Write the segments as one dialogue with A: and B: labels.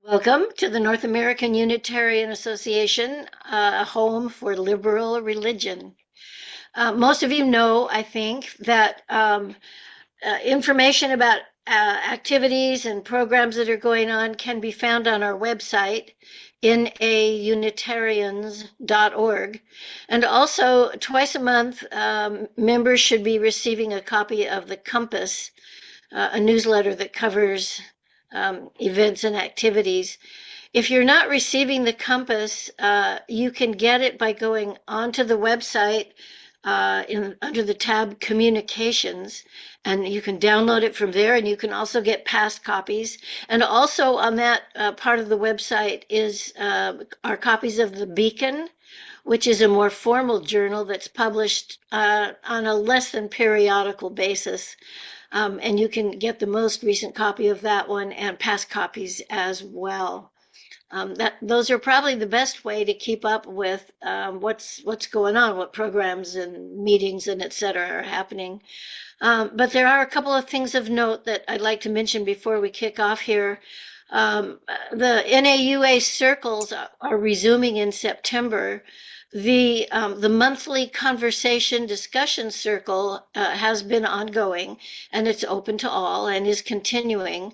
A: Welcome to the North American Unitarian Association, a home for liberal religion. Most of you know, I think, that information about activities and programs that are going on can be found on our website, naunitarians.org. And also, twice a month, members should be receiving a copy of The Compass, a newsletter that covers events and activities. If you're not receiving the compass, you can get it by going onto the website under the tab Communications, and you can download it from there, and you can also get past copies. And also on that part of the website are copies of the Beacon, which is a more formal journal that's published on a less than periodical basis. And you can get the most recent copy of that one and past copies as well. Those are probably the best way to keep up with what's going on, what programs and meetings and et cetera are happening. But there are a couple of things of note that I'd like to mention before we kick off here. The NAUA circles are resuming in September. The monthly conversation discussion circle has been ongoing, and it's open to all and is continuing.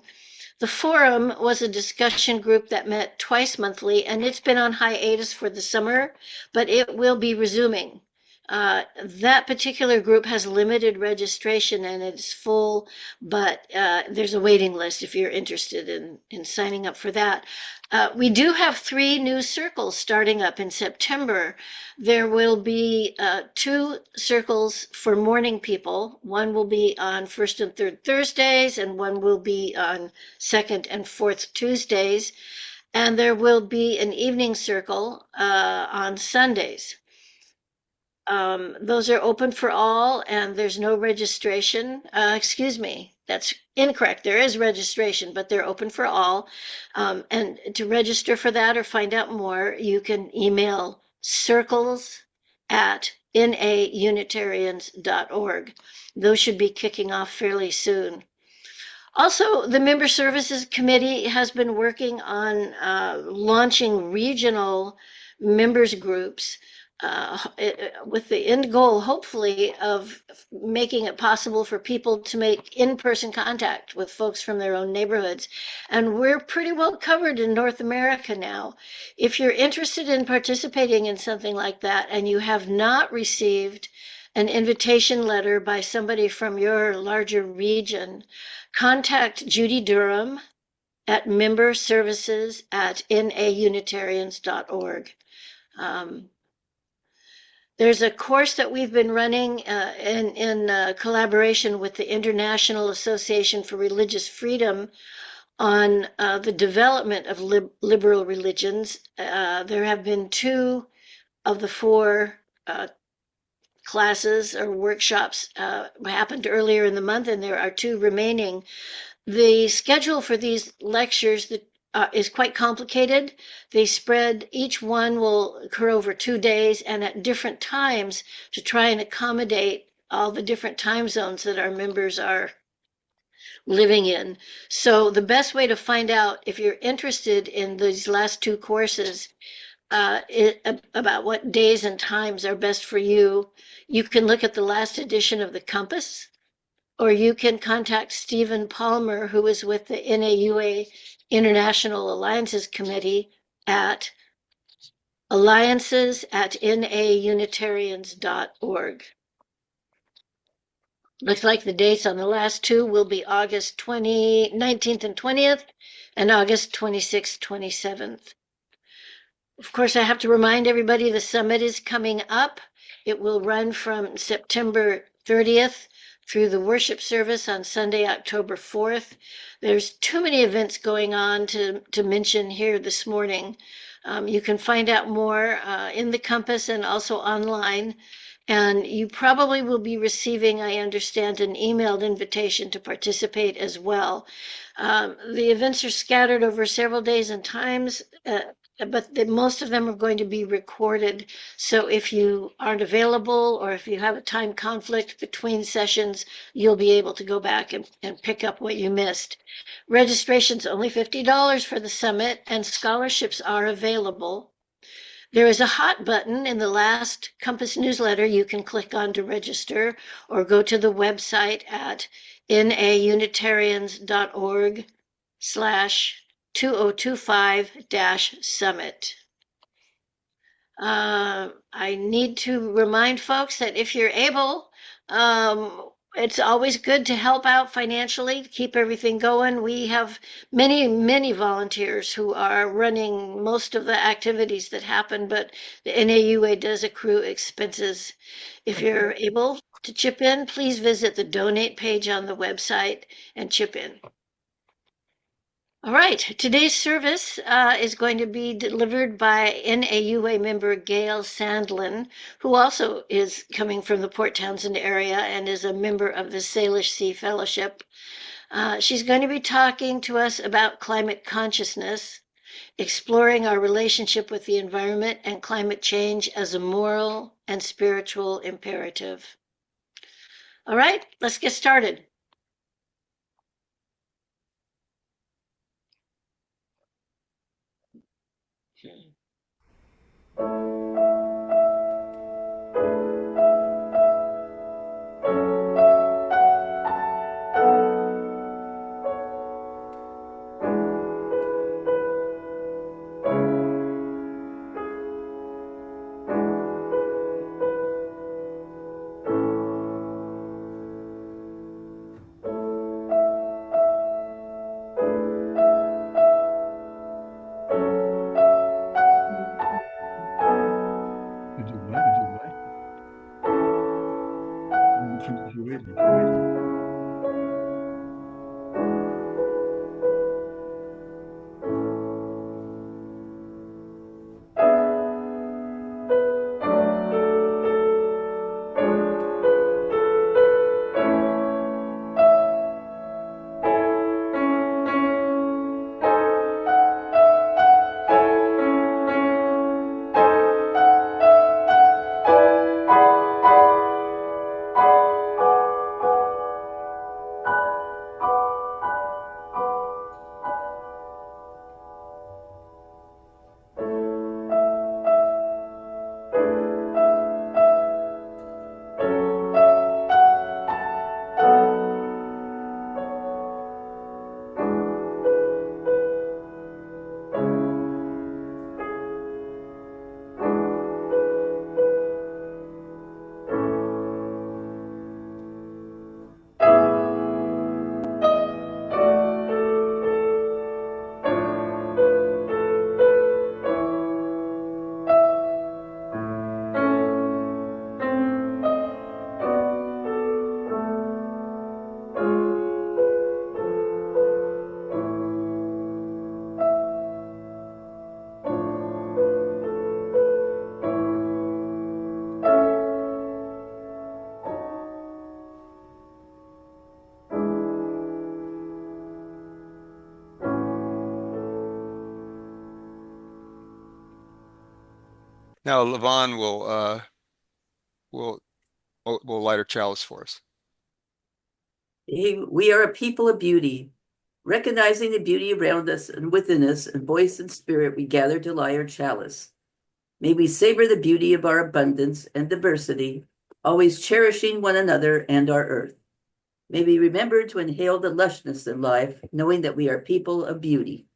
A: The forum was a discussion group that met twice monthly, and it's been on hiatus for the summer, but it will be resuming. That particular group has limited registration and it's full, but there's a waiting list if you're interested in signing up for that. We do have 3 new circles starting up in September. There will be 2 circles for morning people. One will be on first and third Thursdays, and one will be on second and fourth Tuesdays. And there will be an evening circle on Sundays. Those are open for all, and there's no registration. Excuse me, that's incorrect. There is registration, but they're open for all. And to register for that or find out more, you can email circles@naunitarians.org. Those should be kicking off fairly soon. Also, the Member Services Committee has been working on launching regional members groups with the end goal, hopefully, of making it possible for people to make in-person contact with folks from their own neighborhoods. And we're pretty well covered in North America now. If you're interested in participating in something like that and you have not received an invitation letter by somebody from your larger region, contact Judy Durham at memberservices@naunitarians.org. There's a course that we've been running in collaboration with the International Association for Religious Freedom on the development of liberal religions. There have been 2 of the 4 classes or workshops happened earlier in the month, and there are 2 remaining. The schedule for these lectures is quite complicated. They spread, each one will occur over 2 days and at different times to try and accommodate all the different time zones that our members are living in. So the best way to find out if you're interested in these last 2 courses about what days and times are best for you, you can look at the last edition of the Compass, or you can contact Stephen Palmer, who is with the NAUA International Alliances Committee at alliances@naunitarians.org. Looks like the dates on the last 2 will be August 19th and 20th and August 26th, 27th. Of course, I have to remind everybody the summit is coming up. It will run from September 30th through the worship service on Sunday, October 4th. There's too many events going on to mention here this morning. You can find out more in the Compass and also online. And you probably will be receiving, I understand, an emailed invitation to participate as well. The events are scattered over several days and times. but most of them are going to be recorded. So if you aren't available or if you have a time conflict between sessions, you'll be able to go back and pick up what you missed. Registration's only $50 for the summit, and scholarships are available. There is a hot button in the last Compass newsletter you can click on to register, or go to the website at naunitarians.org/2025-summit. I need to remind folks that if you're able, it's always good to help out financially to keep everything going. We have many, many volunteers who are running most of the activities that happen, but the NAUA does accrue expenses. If you're able to chip in, please visit the donate page on the website and chip in. All right, today's service is going to be delivered by NAUA member Gail Sandlin, who also is coming from the Port Townsend area and is a member of the Salish Sea Fellowship. She's going to be talking to us about climate consciousness, exploring our relationship with the environment and climate change as a moral and spiritual imperative. All right, let's get started.
B: Now Levon will light our chalice for us.
C: We are a people of beauty. Recognizing the beauty around us and within us, in voice and spirit, we gather to light our chalice. May we savor the beauty of our abundance and diversity, always cherishing one another and our earth. May we remember to inhale the lushness in life, knowing that we are people of beauty.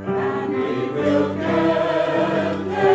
D: And we will get there.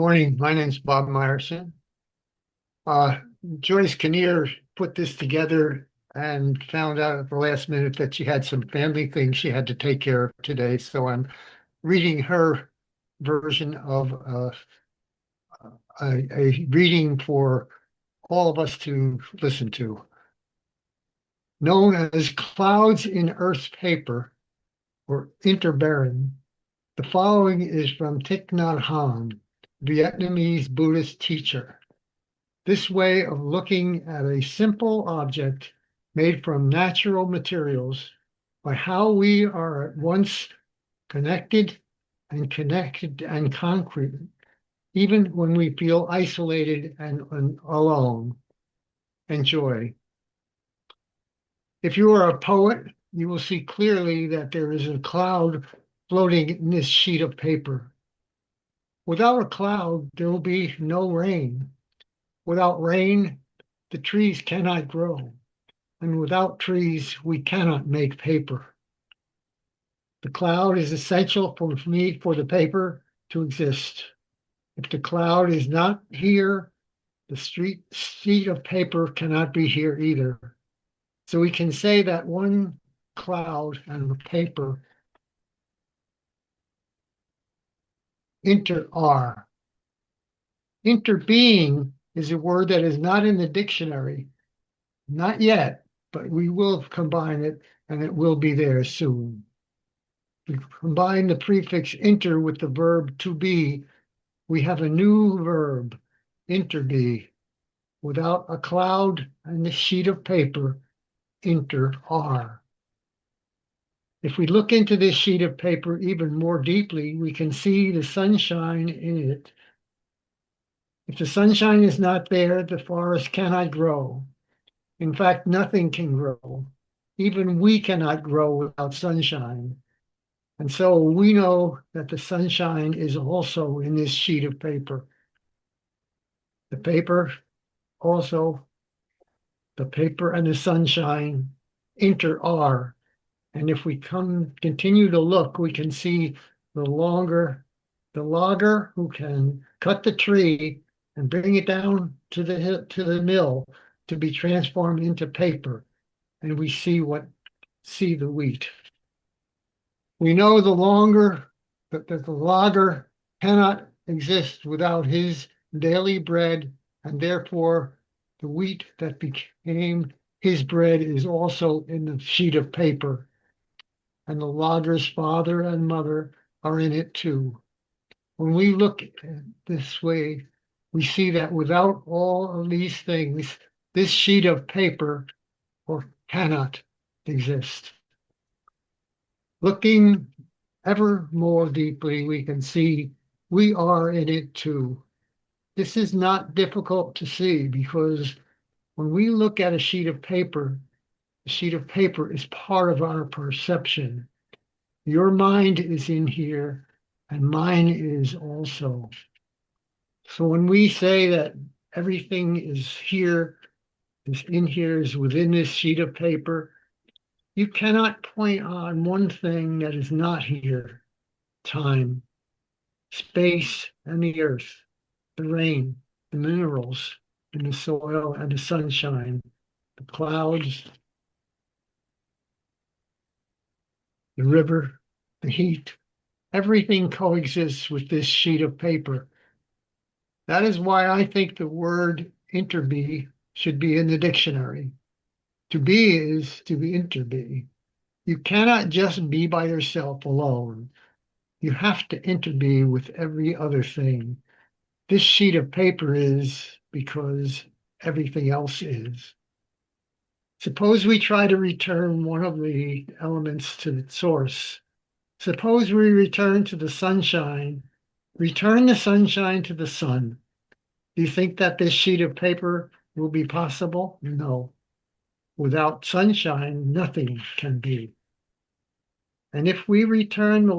D: morning. My name's Bob Meyerson. Joyce Kinnear put this together and found out at the last minute that she had some family things she had to take care of today. So I'm reading her version of a reading for all of us to listen to. Known as Clouds in Earth's Paper, or Interbaron, the following is from Thich Nhat Hanh, Vietnamese Buddhist teacher. This way of looking at a simple object made from natural materials by how we are at once connected and concrete, even when we feel isolated and alone. Enjoy. If you are a poet, you will see clearly that there is a cloud floating in this sheet of paper. Without a cloud, there will be no rain. Without rain, the trees cannot grow. And without trees, we cannot make paper. The cloud is essential for the paper to exist. If the cloud is not here, the sheet of paper cannot be here either. So we can say that one cloud and the paper are. Interbeing is a word that is not in the dictionary. Not yet, but we will combine it and it will be there soon. We combine the prefix inter with the verb to be. We have a new verb, interbe. Without a cloud and a sheet of paper, are. If we look into this sheet of paper even more deeply, we can see the sunshine in it. If the sunshine is not there, the forest cannot grow. In fact, nothing can grow. Even we cannot grow without sunshine. And so we know that the sunshine is also in this sheet of paper. The paper and the sunshine are. And if we continue to look, we can see the logger who can cut the tree and bring it down to the mill to be transformed into paper. And we see the wheat. We know the logger cannot exist without his daily bread, and therefore the wheat that became his bread is also in the sheet of paper. And the logger's father and mother are in it too. When we look at this way, we see that without all of these things, this sheet of paper cannot exist. Looking ever more deeply, we can see we are in it too. This is not difficult to see because when we look at a sheet of paper, the sheet of paper is part of our perception. Your mind is in here and mine is also. So when we say that everything is within this sheet of paper, you cannot point on one thing that is not here. Time, space, and the earth, the rain, the minerals, and the soil, and the sunshine, the clouds, the river, the heat. Everything coexists with this sheet of paper. That is why I think the word interbe should be in the dictionary. To be is to be interbe. You cannot just be by yourself alone. You have to interbe with every other thing. This sheet of paper is because everything else is. Suppose we try to return one of the elements to the source. Suppose we return to the sunshine, return the sunshine to the sun. Do you think that this sheet of paper will be possible? No. Without sunshine, nothing can be. And if we return the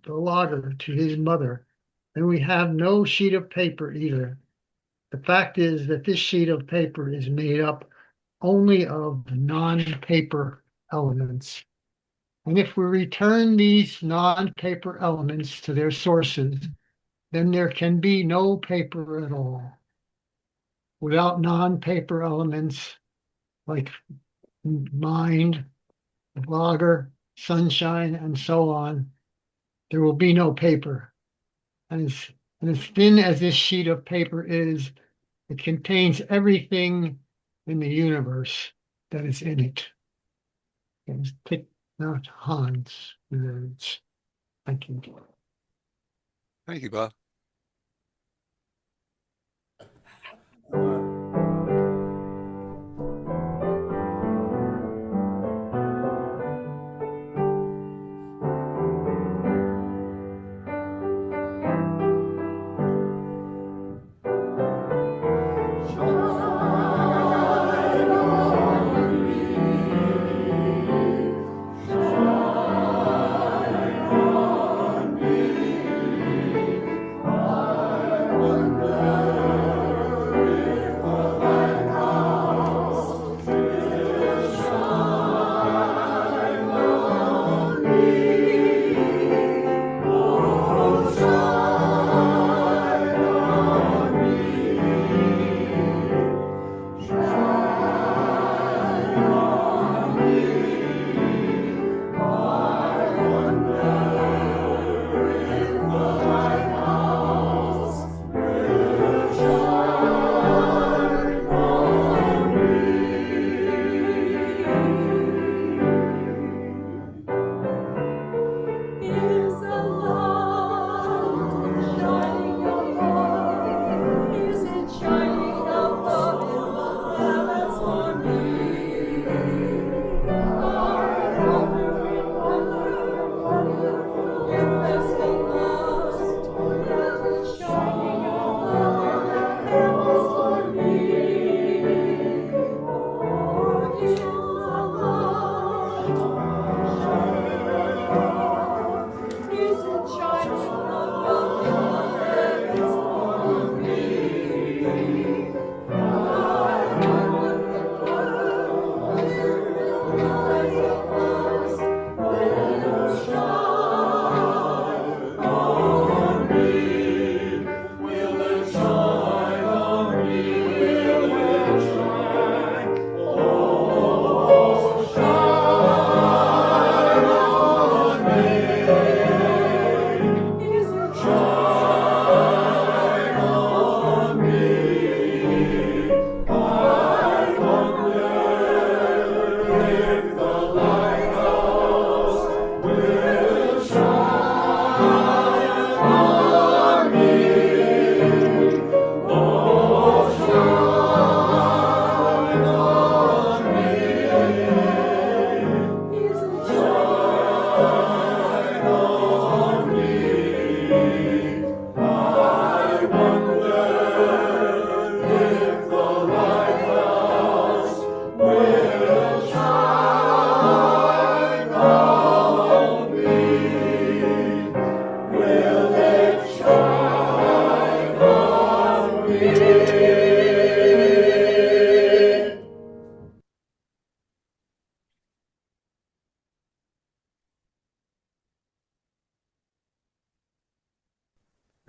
D: logger to his mother, then we have no sheet of paper either. The fact is that this sheet of paper is made up only of non-paper elements. And if we return these non-paper elements to their sources, then there can be no paper at all. Without non-paper elements like mind, logger, sunshine, and so on, there will be no paper. And as thin as this sheet of paper is, it contains everything in the universe that is in it. It's Thich Nhat Hanh's words. Thank you.
B: Thank you, Bob.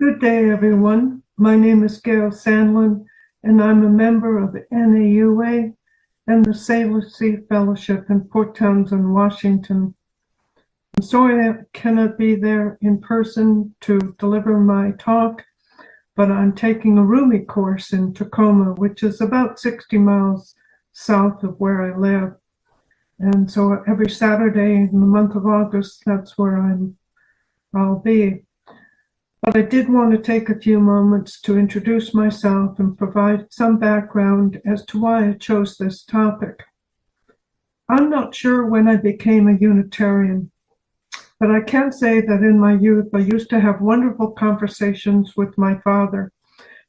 E: Good day, everyone. My name is Gail Sandlin, and I'm a member of the NAUA and the Sailor Sea Fellowship in Port Townsend, Washington. I'm sorry I cannot be there in person to deliver my talk, but I'm taking a Rumi course in Tacoma, which is about 60 miles south of where I live. And so every Saturday in the month of August, that's where I'll be. But I did want to take a few moments to introduce myself and provide some background as to why I chose this topic. I'm not sure when I became a Unitarian, but I can say that in my youth, I used to have wonderful conversations with my father.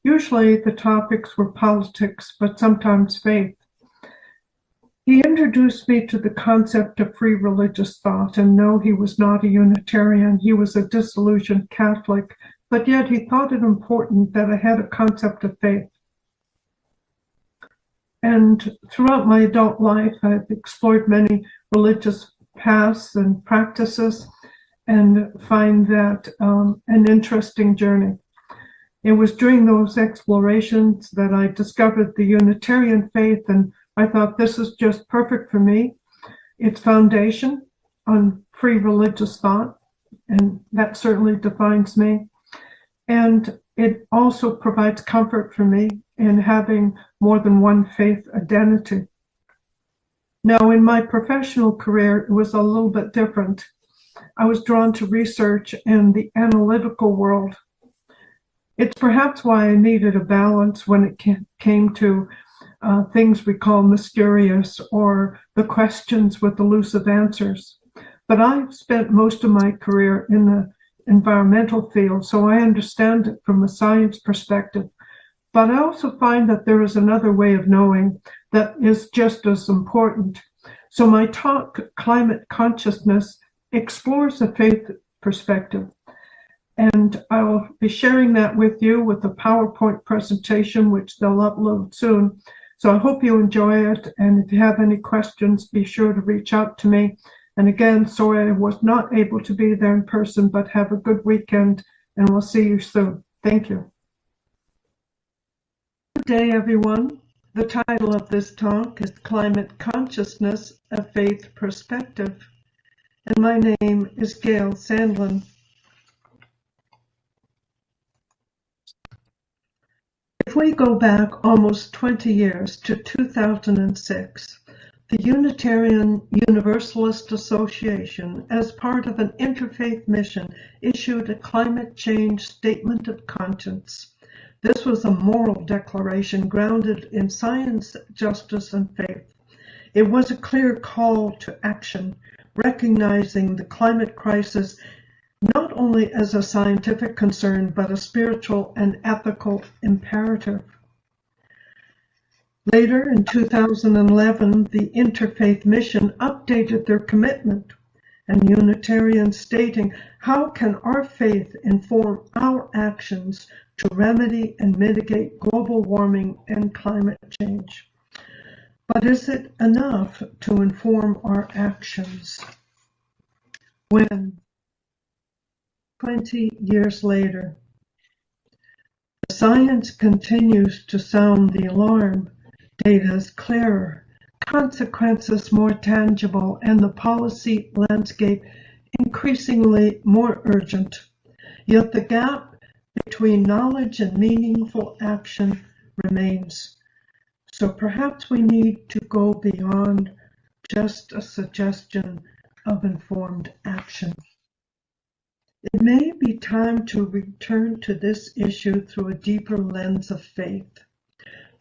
E: Usually the topics were politics, but sometimes faith. He introduced me to the concept of free religious thought, and no, he was not a Unitarian. He was a disillusioned Catholic, but yet he thought it important that I had a concept of faith. And throughout my adult life, I've explored many religious paths and practices and find that an interesting journey. It was during those explorations that I discovered the Unitarian faith, and I thought this is just perfect for me. Its foundation on free religious thought, and that certainly defines me. And it also provides comfort for me in having more than one faith identity. Now, in my professional career, it was a little bit different. I was drawn to research and the analytical world. It's perhaps why I needed a balance when it came to things we call mysterious or the questions with elusive answers. But I've spent most of my career in the environmental field, so I understand it from a science perspective. But I also find that there is another way of knowing that is just as important. So my talk, Climate Consciousness, explores a faith perspective. And I will be sharing that with you with a PowerPoint presentation, which they'll upload soon. So I hope you enjoy it. And if you have any questions, be sure to reach out to me. And again, sorry I was not able to be there in person, but have a good weekend and we'll see you soon. Thank you. Good day, everyone. The title of this talk is Climate Consciousness, a Faith Perspective. And my name is Gail Sandlin. If we go back almost 20 years to 2006, the Unitarian Universalist Association, as part of an interfaith mission, issued a climate change statement of conscience. This was a moral declaration grounded in science, justice, and faith. It was a clear call to action, recognizing the climate crisis not only as a scientific concern, but a spiritual and ethical imperative. Later, in 2011, the Interfaith Mission updated their commitment, and Unitarians stating, how can our faith inform our actions to remedy and mitigate global warming and climate change? But is it enough to inform our actions? When, 20 years later, the science continues to sound the alarm, data is clearer, consequences more tangible, and the policy landscape increasingly more urgent. Yet the gap between knowledge and meaningful action remains. So perhaps we need to go beyond just a suggestion of informed action. It may be time to return to this issue through a deeper lens of faith.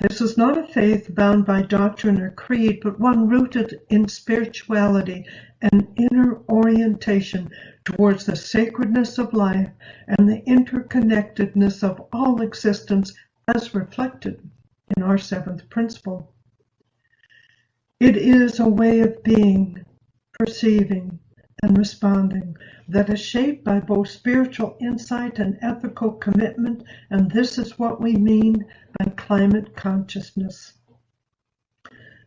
E: This is not a faith bound by doctrine or creed, but one rooted in spirituality and inner orientation towards the sacredness of life and the interconnectedness of all existence as reflected in our seventh principle. It is a way of being, perceiving, and responding that is shaped by both spiritual insight and ethical commitment, and this is what we mean by climate consciousness.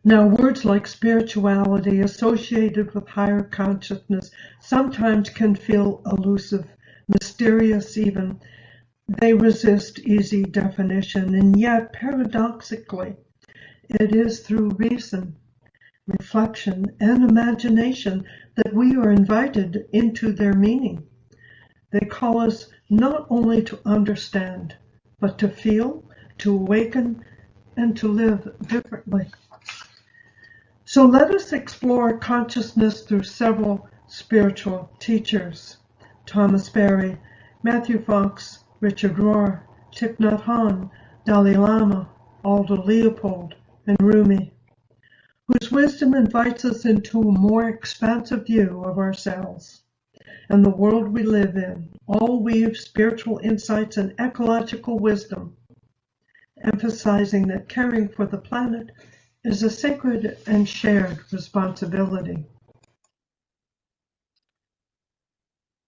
E: Now, words like spirituality associated with higher consciousness sometimes can feel elusive, mysterious even. They resist easy definition, and yet, paradoxically, it is through reason, reflection, and imagination that we are invited into their meaning. They call us not only to understand, but to feel, to awaken, and to live differently. So let us explore consciousness through several spiritual teachers: Thomas Berry, Matthew Fox, Richard Rohr, Thich Nhat Hanh, Dali Lama, Aldo Leopold, and Rumi, whose wisdom invites us into a more expansive view of ourselves and the world we live in. All weave spiritual insights and ecological wisdom, emphasizing that caring for the planet is a sacred and shared responsibility.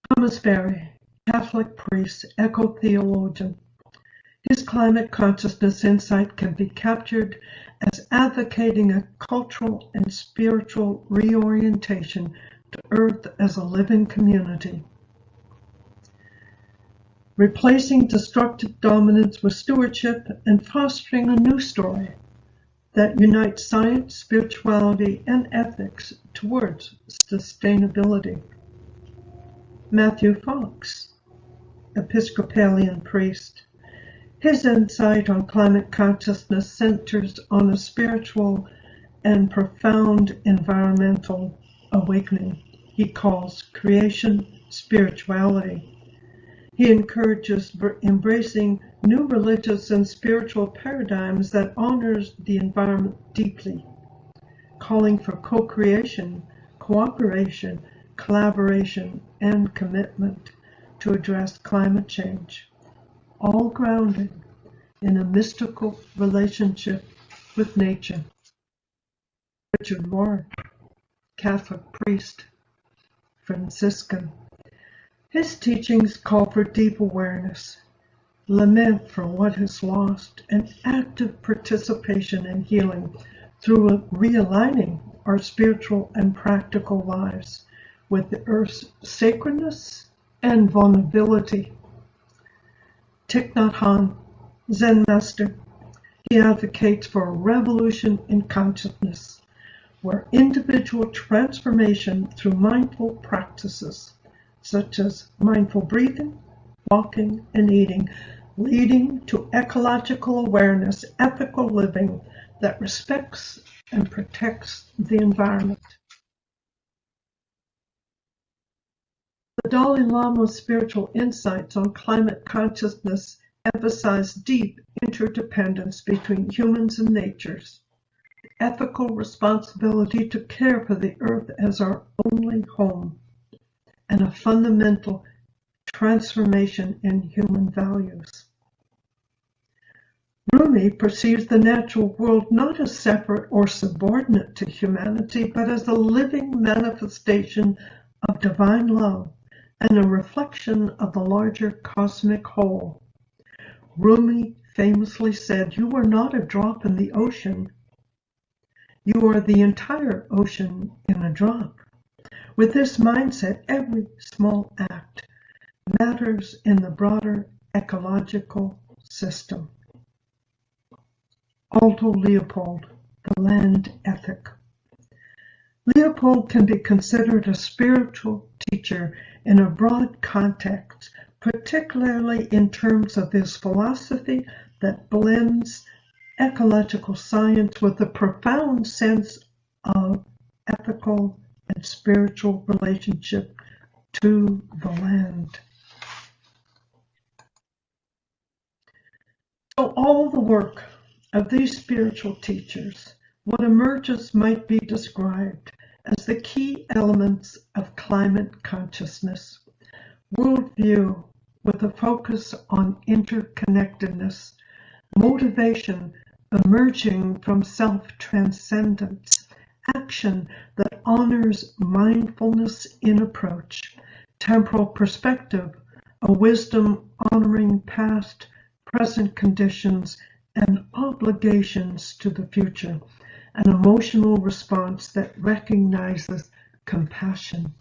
E: Thomas Berry, Catholic priest, eco-theologian. His climate consciousness insight can be captured as advocating a cultural and spiritual reorientation to Earth as a living community. replacing destructive dominance with stewardship and fostering a new story that unites science, spirituality, and ethics towards sustainability. Matthew Fox, Episcopalian priest. His insight on climate consciousness centers on a spiritual and profound environmental awakening he calls creation spirituality. He encourages embracing new religious and spiritual paradigms that honors the environment deeply, calling for co-creation, cooperation, collaboration, and commitment to address climate change, all grounded in a mystical relationship with nature. Richard Rohr, Catholic priest, Franciscan. His teachings call for deep awareness, lament for what is lost, and active participation in healing through realigning our spiritual and practical lives with the earth's sacredness and vulnerability. Thich Nhat Hanh, Zen master, he advocates for a revolution in consciousness, where individual transformation through mindful practices, such as mindful breathing, walking, and eating, leading to ecological awareness, ethical living that respects and protects the environment. The Dalai Lama's spiritual insights on climate consciousness emphasize deep interdependence between humans and natures, the ethical responsibility to care for the earth as our only home, and a fundamental transformation in human values. Rumi perceives the natural world not as separate or subordinate to humanity, but as a living manifestation of divine love and a reflection of the larger cosmic whole. Rumi famously said, "You are not a drop in the ocean. You are the entire ocean in a drop." With this mindset, every small act matters in the broader ecological system. Aldo Leopold, the land ethic. Leopold can be considered a spiritual teacher in a broad context, particularly in terms of his philosophy that blends ecological science with a profound sense of ethical and spiritual relationship to the land. So all the work of these spiritual teachers, what emerges might be described as the key elements of climate consciousness, worldview with a focus on interconnectedness, motivation emerging from self-transcendence, action that honors mindfulness in approach, temporal perspective, a wisdom honoring past, present conditions, and obligations to the future, an emotional response that recognizes compassion.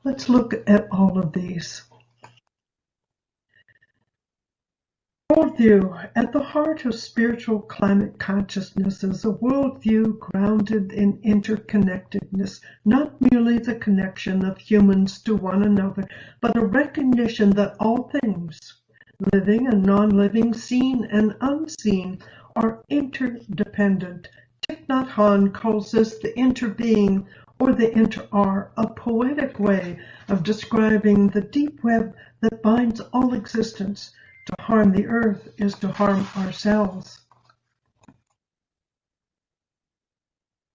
E: Let's look at all of these. Worldview. At the heart of spiritual climate consciousness is a worldview grounded in interconnectedness, not merely the connection of humans to one another, but a recognition that all things, living and non-living, seen and unseen, are interdependent. Thich Nhat Hanh calls this the interbeing or the inter-are, a poetic way of describing the deep web that binds all existence. To harm the earth is to harm ourselves.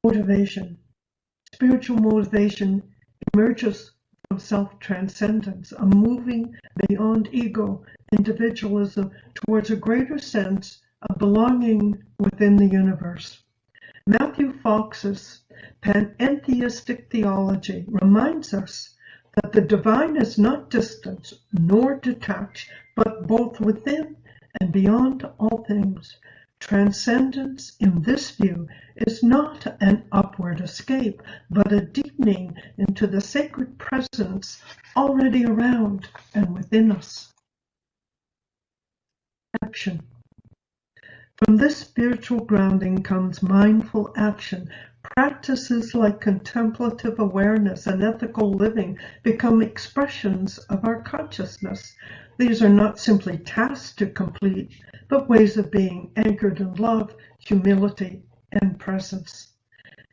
E: Motivation. Spiritual motivation emerges from self-transcendence, a moving beyond ego, individualism, towards a greater sense of belonging within the universe. Matthew Fox's panentheistic theology reminds us that the divine is not distant nor detached, but both within and beyond all things. Transcendence in this view is not an upward escape, but a deepening into the sacred presence already around and within us. Action. From this spiritual grounding comes mindful action. Practices like contemplative awareness and ethical living become expressions of our consciousness. These are not simply tasks to complete, but ways of being anchored in love, humility, and presence.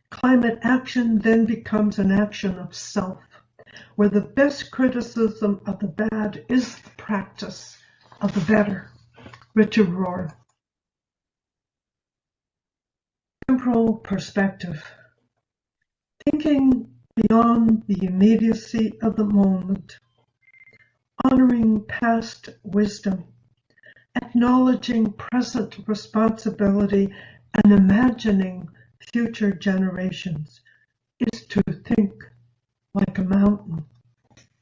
E: Climate action then becomes an action of self, where the best criticism of the bad is the practice of the better. Richard Rohr. Temporal perspective. Thinking beyond the immediacy of the moment, honoring past wisdom, acknowledging present responsibility, and imagining future generations is to think like a mountain.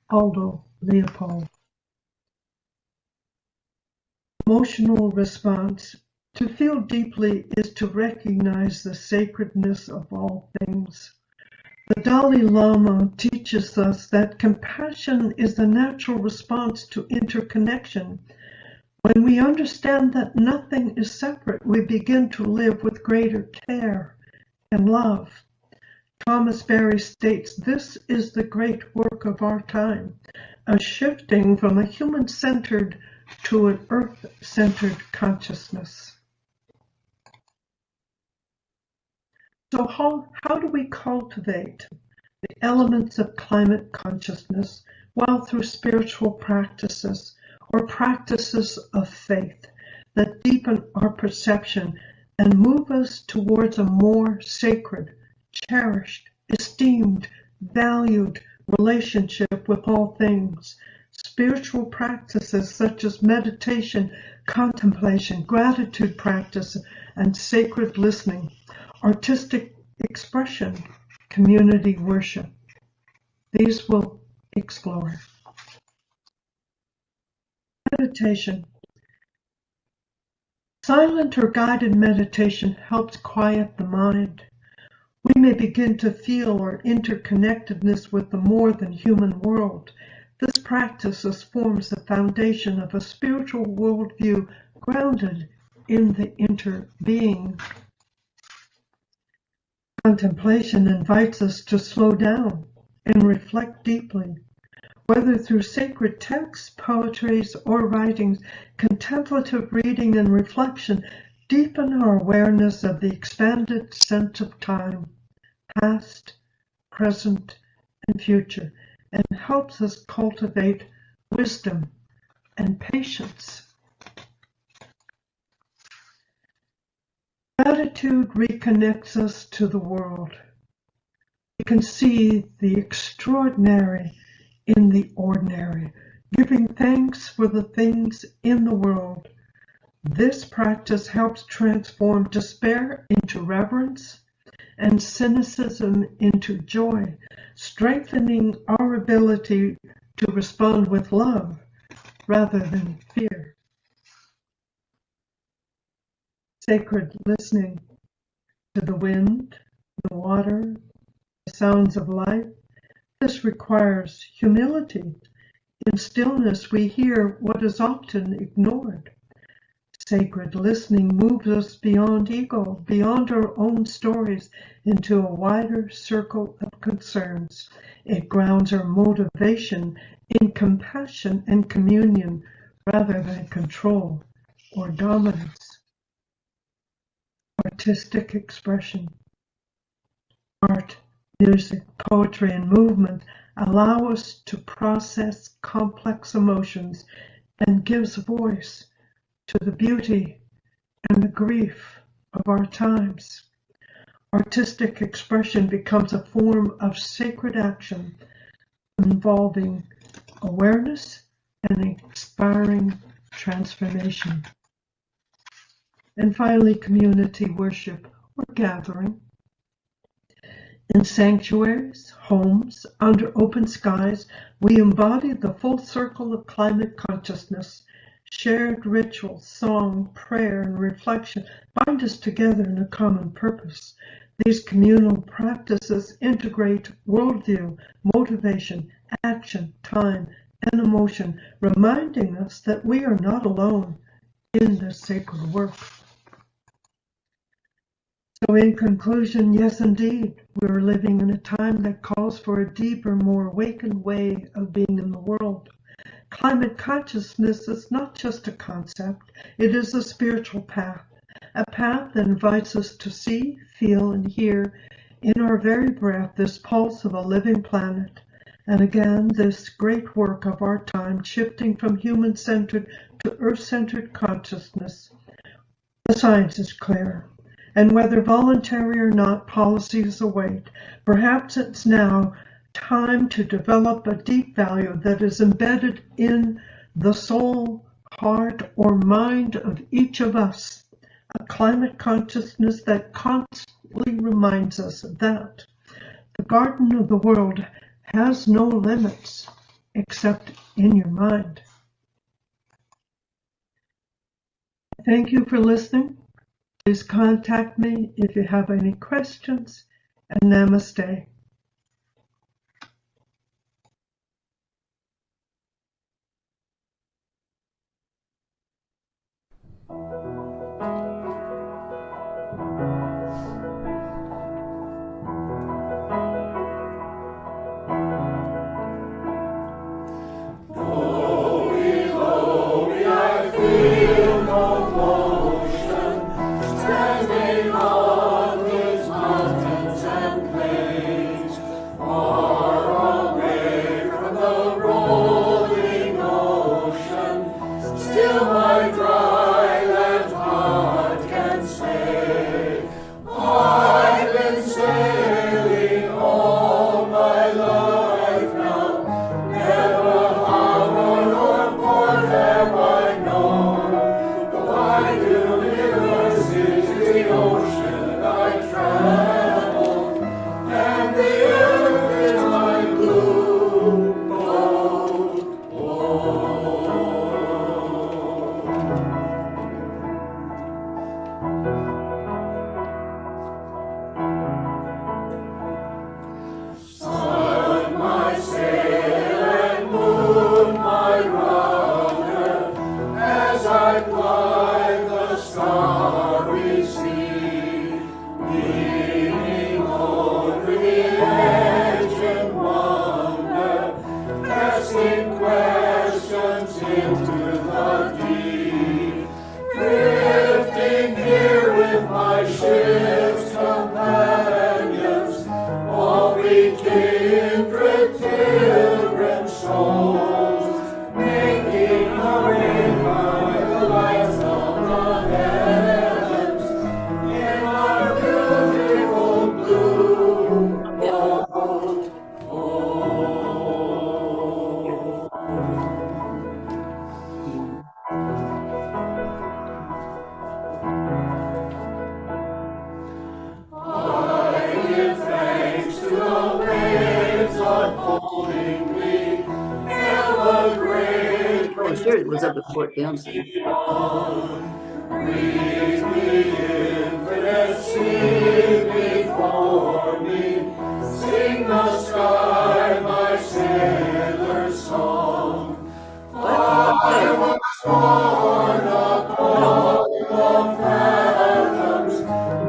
E: Aldo Leopold. Emotional response. To feel deeply is to recognize the sacredness of all things. The Dalai Lama teaches us that compassion is the natural response to interconnection. When we understand that nothing is separate, we begin to live with greater care and love. Thomas Berry states, "This is the great work of our time, a shifting from a human-centered to an earth-centered consciousness." So how do we cultivate the elements of climate consciousness? Well, through spiritual practices or practices of faith that deepen our perception and move us towards a more sacred, cherished, esteemed, valued relationship with all things. Spiritual practices such as meditation, contemplation, gratitude practice, and sacred listening, artistic expression, community worship. These we'll explore. Meditation. Silent or guided meditation helps quiet the mind. We may begin to feel our interconnectedness with the more than human world. This practice forms the foundation of a spiritual worldview grounded in the interbeing. Contemplation invites us to slow down and reflect deeply. Whether through sacred texts, poetries, or writings, contemplative reading and reflection deepen our awareness of the expanded sense of time, past, present, and future, and helps us cultivate wisdom and patience. Gratitude reconnects us to the world. We can see the extraordinary in the ordinary, giving thanks for the things in the world. This practice helps transform despair into reverence and cynicism into joy, strengthening our ability to respond with love rather than fear. Sacred listening to the wind, the water, the sounds of life. This requires humility. In stillness, we hear what is often ignored. Sacred listening moves us beyond ego, beyond our own stories, into a wider circle of concerns. It grounds our motivation in compassion and communion rather than control or dominance. Artistic expression. Art, music, poetry, and movement allow us to process complex emotions and gives voice to the beauty and the grief of our times. Artistic expression becomes a form of sacred action involving awareness and inspiring transformation. And finally, community worship or gathering. In sanctuaries, homes, under open skies, we embody the full circle of climate consciousness. Shared rituals, song, prayer, and reflection bind us together in a common purpose. These communal practices integrate worldview, motivation, action, time, and emotion, reminding us that we are not alone in this sacred work. So in conclusion, yes, indeed, we're living in a time that calls for a deeper, more awakened way of being in the world. Climate consciousness is not just a concept, it is a spiritual path, a path that invites us to see, feel, and hear in our very breath this pulse of a living planet. And again, this great work of our time, shifting from human-centered to earth-centered consciousness. The science is clear. And whether voluntary or not, policies await. Perhaps it's now time to develop a deep value that is embedded in the soul, heart, or mind of each of us. A climate consciousness that constantly reminds us that the garden of the world has no limits except in your mind. Thank you for listening. Please contact me if you have any questions, and namaste.
C: I'm sure it was up at Fort Downside.
F: Sing the sky my sailor's song. I was born upon the fathoms,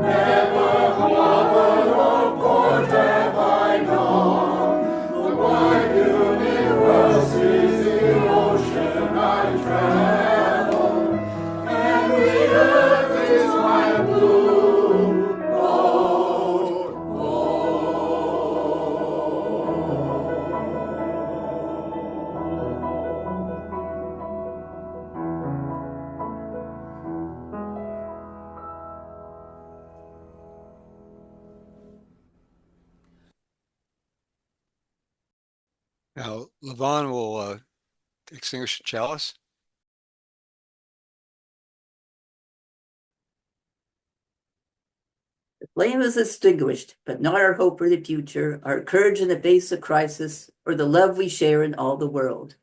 F: never hovered or port have I known. The wide universe is the ocean I travel, and the earth is my blue boat.
B: Now, Levon will extinguish the chalice.
C: The flame is extinguished, but not our hope for the future, our courage in the face of crisis, or the love we share in all the world.